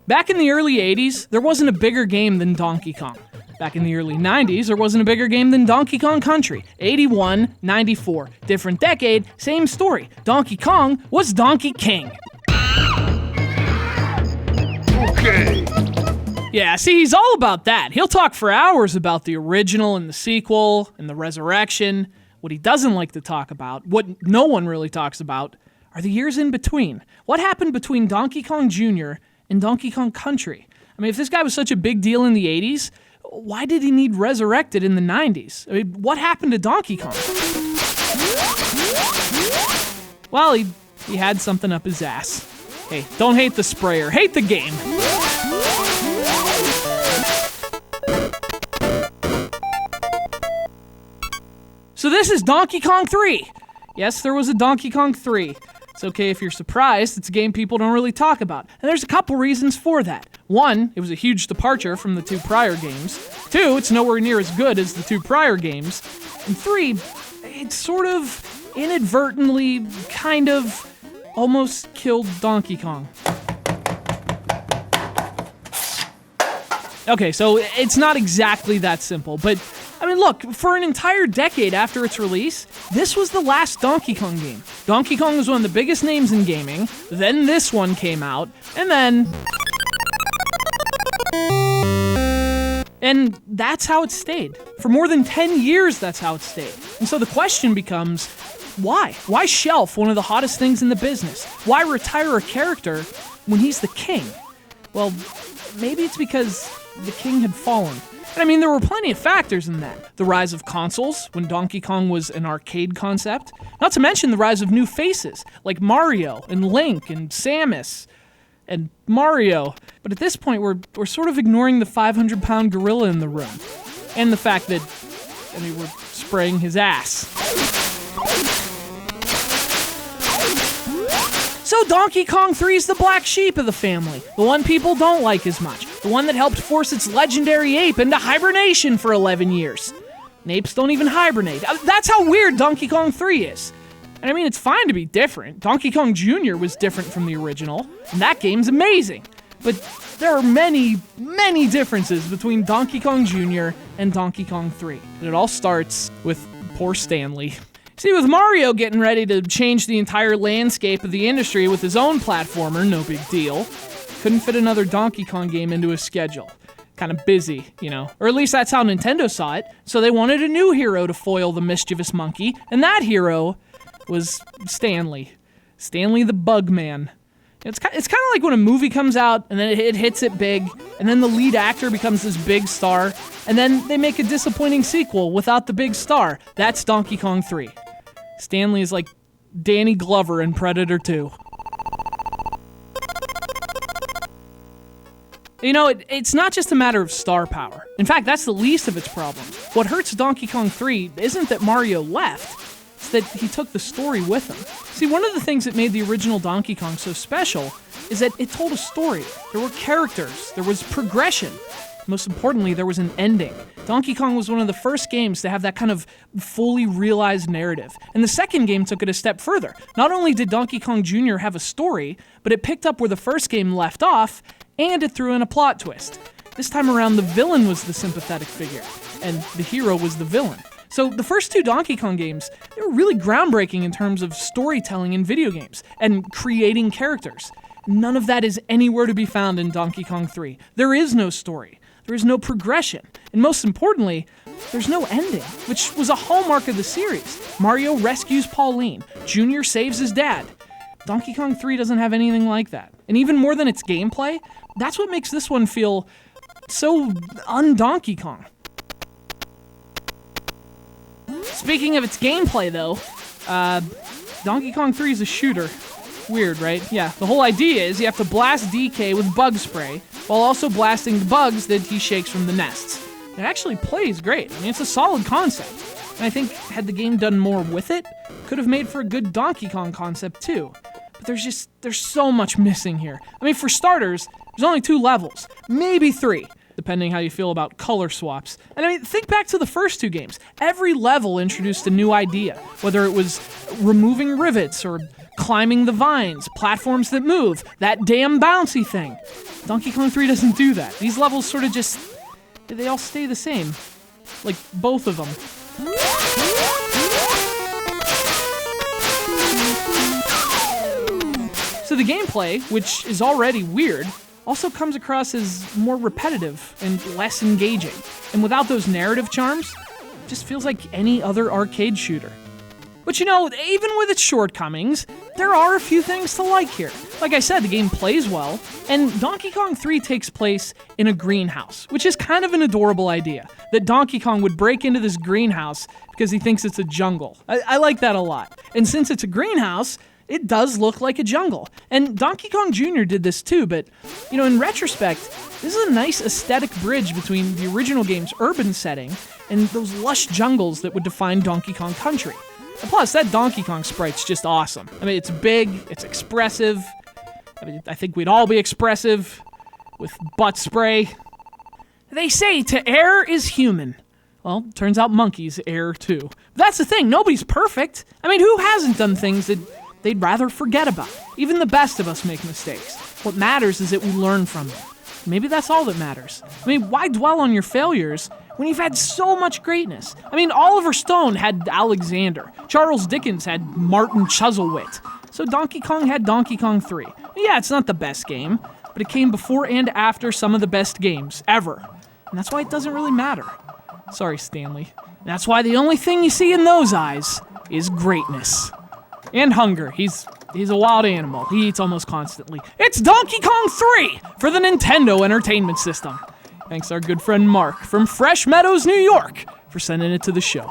Back in the early 80s, there wasn't a bigger game than Donkey Kong. Back in the early 90s, there wasn't a bigger game than Donkey Kong Country. 81, 94. Different decade, same story. Donkey Kong was Donkey King. Okay. Yeah, see, he's all about that. He'll talk for hours about the original and the sequel and the resurrection. What he doesn't like to talk about, what no one really talks about, are the years in between. What happened between Donkey Kong Jr. and Donkey Kong Country? I mean, if this guy was such a big deal in the 80s, why did he need resurrected in the 90s? I mean, what happened to Donkey Kong? Well, he had something up his ass. Hey, don't hate the sprayer, hate the game. So this is Donkey Kong 3. Yes, there was a Donkey Kong 3. It's okay if you're surprised, it's a game people don't really talk about. And there's a couple reasons for that. One, it was a huge departure from the two prior games. Two, it's nowhere near as good as the two prior games. And three, it sort of inadvertently kind of almost killed Donkey Kong. Okay, so it's not exactly that simple, but I mean, look, for an entire decade after its release, this was the last Donkey Kong game. Donkey Kong was one of the biggest names in gaming, then this one came out, and that's how it stayed. For more than 10 years, that's how it stayed. And so the question becomes, why? Why shelf one of the hottest things in the business? Why retire a character when he's the king? Well, maybe it's because the king had fallen. And I mean, there were plenty of factors in that. The rise of consoles, when Donkey Kong was an arcade concept. Not to mention the rise of new faces, like Mario, and Link, and Samus, and Mario. But at this point, we're sort of ignoring the 500-pound gorilla in the room. And the fact that, I mean, we're spraying his ass. So Donkey Kong 3 is the black sheep of the family, the one people don't like as much, the one that helped force its legendary ape into hibernation for 11 years. And apes don't even hibernate. That's how weird Donkey Kong 3 is. And I mean, it's fine to be different. Donkey Kong Jr. was different from the original, and that game's amazing. But there are many, many differences between Donkey Kong Jr. and Donkey Kong 3. And it all starts with poor Stanley. See, with Mario getting ready to change the entire landscape of the industry with his own platformer, no big deal, couldn't fit another Donkey Kong game into his schedule. Kind of busy, you know. Or at least that's how Nintendo saw it, so they wanted a new hero to foil the mischievous monkey, and that hero was Stanley. Stanley the Bug Man. It's kind of like when a movie comes out, and then it hits it big, and then the lead actor becomes this big star, and then they make a disappointing sequel without the big star. That's Donkey Kong 3. Stanley is like Danny Glover in Predator 2. You know, it's not just a matter of star power. In fact, that's the least of its problems. What hurts Donkey Kong 3 isn't that Mario left, it's that he took the story with him. See, one of the things that made the original Donkey Kong so special is that it told a story. There were characters, there was progression. Most importantly, there was an ending. Donkey Kong was one of the first games to have that kind of fully realized narrative. And the second game took it a step further. Not only did Donkey Kong Jr. have a story, but it picked up where the first game left off, and it threw in a plot twist. This time around, the villain was the sympathetic figure, and the hero was the villain. So the first two Donkey Kong games, they were really groundbreaking in terms of storytelling in video games, and creating characters. None of that is anywhere to be found in Donkey Kong 3. There is no story. There is no progression. And most importantly, there's no ending, which was a hallmark of the series. Mario rescues Pauline. Junior saves his dad. Donkey Kong 3 doesn't have anything like that. And even more than its gameplay, that's what makes this one feel so un-Donkey Kong. Speaking of its gameplay, though, Donkey Kong 3 is a shooter. Weird, right? Yeah, the whole idea is you have to blast DK with bug spray, while also blasting the bugs that he shakes from the nests. It actually plays great. I mean, it's a solid concept. And I think had the game done more with it, could have made for a good Donkey Kong concept too. But there's so much missing here. I mean, for starters, there's only 2 levels, maybe 3, depending how you feel about color swaps. And I mean, think back to the first 2 games. Every level introduced a new idea, whether it was removing rivets or climbing the vines, platforms that move, that damn bouncy thing. Donkey Kong 3 doesn't do that. These levels sort of just, they all stay the same. Like, both of them. So the gameplay, which is already weird, also comes across as more repetitive and less engaging. And without those narrative charms, it just feels like any other arcade shooter. But you know, even with its shortcomings, there are a few things to like here. Like I said, the game plays well, and Donkey Kong 3 takes place in a greenhouse, which is kind of an adorable idea, that Donkey Kong would break into this greenhouse because he thinks it's a jungle. I like that a lot. And since it's a greenhouse, it does look like a jungle. And Donkey Kong Jr. did this too, but, you know, in retrospect, this is a nice aesthetic bridge between the original game's urban setting and those lush jungles that would define Donkey Kong Country. And plus, that Donkey Kong sprite's just awesome. I mean, it's big, it's expressive. I mean, I think we'd all be expressive with butt spray. They say to err is human. Well, turns out monkeys err too. But that's the thing, nobody's perfect. I mean, who hasn't done things that they'd rather forget about? Even the best of us make mistakes. What matters is that we learn from them. Maybe that's all that matters. I mean, why dwell on your failures when you've had so much greatness? I mean, Oliver Stone had Alexander. Charles Dickens had Martin Chuzzlewit. So Donkey Kong had Donkey Kong 3. Yeah, it's not the best game, but it came before and after some of the best games ever. And that's why it doesn't really matter. Sorry, Stanley. And that's why the only thing you see in those eyes is greatness. And hunger. He's a wild animal. He eats almost constantly. It's Donkey Kong 3 for the Nintendo Entertainment System. Thanks our good friend Mark from Fresh Meadows, New York, for sending it to the show.